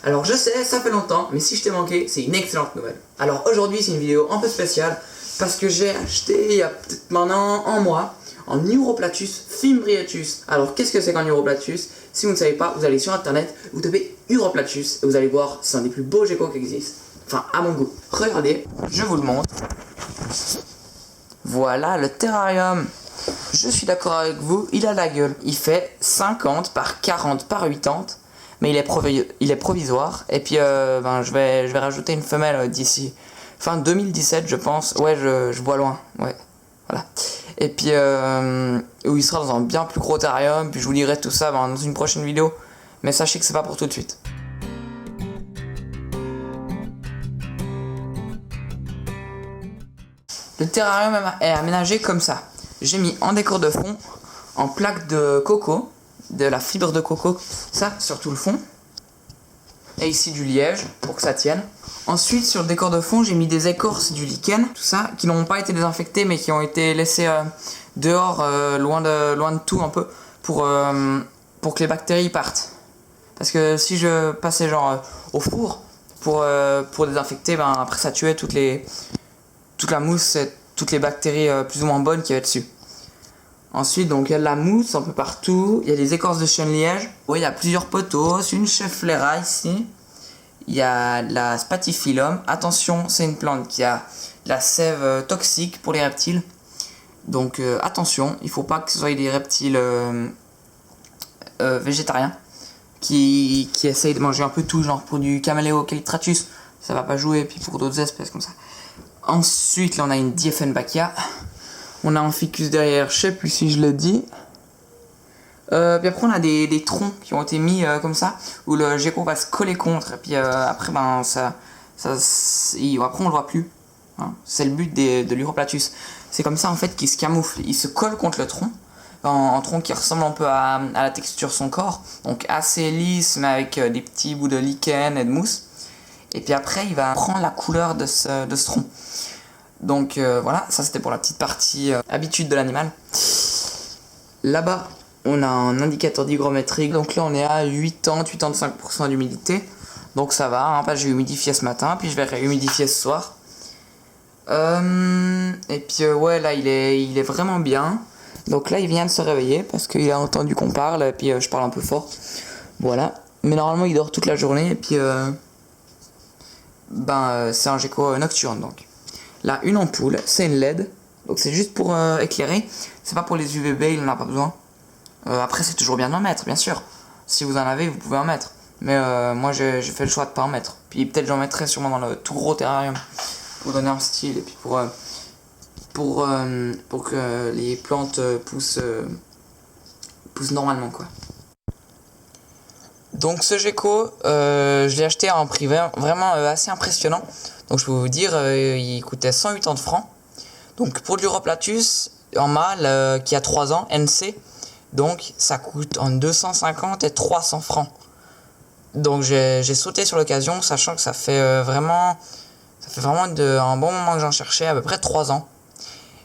Alors je sais, ça fait longtemps, mais si je t'ai manqué, c'est une excellente nouvelle. Alors aujourd'hui c'est une vidéo un peu spéciale, parce que j'ai acheté il y a peut-être maintenant un mois, en Uroplatus fimbriatus. Alors qu'est-ce que c'est qu'un Uroplatus? Si vous ne savez pas, vous allez sur internet, vous tapez Uroplatus, et vous allez voir, c'est un des plus beaux geckos qui existent. Enfin, à mon goût. Regardez, je vous le montre. Voilà le terrarium. Je suis d'accord avec vous, il a la gueule. Il fait 50 par 40 par 80, mais il est provisoire. Et puis je vais rajouter une femelle d'ici fin 2017 je pense. Ouais, je vois loin, ouais, voilà. Et puis où il sera dans un bien plus gros terrarium. Puis je vous dirai tout ça dans une prochaine vidéo. Mais sachez que c'est pas pour tout de suite. Le terrarium est aménagé comme ça. J'ai mis en décor de fond, en plaque de coco, de la fibre de coco, ça sur tout le fond. Et ici du liège pour que ça tienne. Ensuite sur le décor de fond j'ai mis des écorces du lichen, tout ça, qui n'ont pas été désinfectés mais qui ont été laissés dehors, loin de tout un peu, pour que les bactéries partent. Parce que si je passais genre au four pour désinfecter, après ça tuait toute la mousse et toutes les bactéries plus ou moins bonnes qu'il y avait dessus. Ensuite, donc il y a de la mousse un peu partout, il y a des écorces de chêne liège. Oui, il y a plusieurs poteaux, une cheflera ici. Il y a de la spathiphyllum. Attention, c'est une plante qui a de la sève toxique pour les reptiles. Donc attention, il ne faut pas que ce soit des reptiles végétariens qui essayent de manger un peu tout, genre pour du Cameleo-Callitratus, ça va pas jouer, puis pour d'autres espèces comme ça. Ensuite, là on a une Dieffenbachia. On a un ficus derrière, je sais plus si je le dis. Puis après on a des troncs qui ont été mis comme ça, où le gecko va se coller contre, et puis après après on le voit plus. Hein. C'est le but de l'Uroplatus. C'est comme ça en fait qu'il se camoufle, il se colle contre le tronc, un tronc qui ressemble un peu à la texture de son corps, donc assez lisse mais avec des petits bouts de lichen et de mousse. Et puis après il va prendre la couleur de ce tronc. Donc voilà, ça c'était pour la petite partie habitude de l'animal. Là-bas, on a un indicateur d'hygrométrie. Donc là, on est à 80-85% d'humidité. Donc ça va, hein, j'ai humidifié ce matin, puis je vais réhumidifier ce soir. Et puis ouais, là, il est vraiment bien. Donc là, il vient de se réveiller parce qu'il a entendu qu'on parle, et puis je parle un peu fort. Voilà. Mais normalement, il dort toute la journée, et puis c'est un gecko nocturne, donc. Là, une ampoule, c'est une LED, donc c'est juste pour éclairer, c'est pas pour les UVB, il n'en a pas besoin. Après, c'est toujours bien d'en mettre, bien sûr. Si vous en avez, vous pouvez en mettre. Mais moi, j'ai fait le choix de pas en mettre. Puis peut-être j'en mettrai sûrement dans le tout gros terrarium, pour donner un style, et puis pour que les plantes poussent normalement, quoi. Donc ce gecko, je l'ai acheté en prix vraiment assez impressionnant. Donc je peux vous dire, il coûtait 180 francs. Donc pour l'Uroplatus en mâle qui a 3 ans, NC, donc ça coûte entre 250 et 300 francs. Donc j'ai sauté sur l'occasion, sachant que ça fait vraiment un bon moment que j'en cherchais, à peu près 3 ans.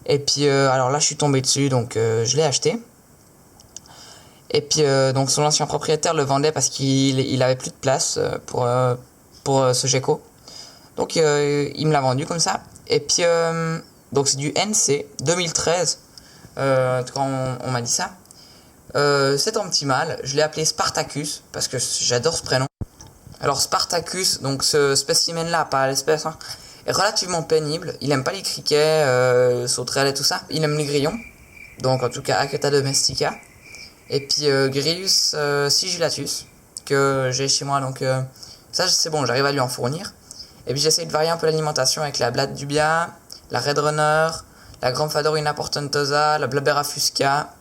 Et puis alors là je suis tombé dessus, donc je l'ai acheté. Et puis donc son ancien propriétaire le vendait parce qu'il avait plus de place pour ce gecko. Donc il me l'a vendu comme ça. Et puis donc c'est du NC 2013 quand on m'a dit ça. C'est un petit mâle, je l'ai appelé Spartacus parce que j'adore ce prénom. Alors Spartacus, donc ce spécimen là, pas l'espèce, hein, est relativement pénible. Il aime pas les criquets, sauterelles et tout ça. Il aime les grillons, donc en tout cas Aceta domestica. Et puis Grillus sigillatus que j'ai chez moi, donc ça c'est bon, j'arrive à lui en fournir. Et puis j'essaie de varier un peu l'alimentation avec la Blade dubia, la Red Runner, la Gramphadoryna portentosa, la Blabera fusca.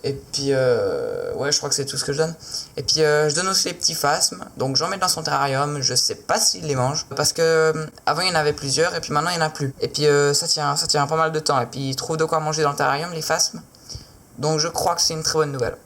Et puis ouais, je crois que c'est tout ce que je donne. Et puis je donne aussi les petits phasmes, donc j'en mets dans son terrarium. Je sais pas s'il les mange parce que avant il y en avait plusieurs et puis maintenant il n'y en a plus. Et puis ça tient pas mal de temps. Et puis il trouve de quoi manger dans le terrarium, les phasmes. Donc je crois que c'est une très bonne nouvelle.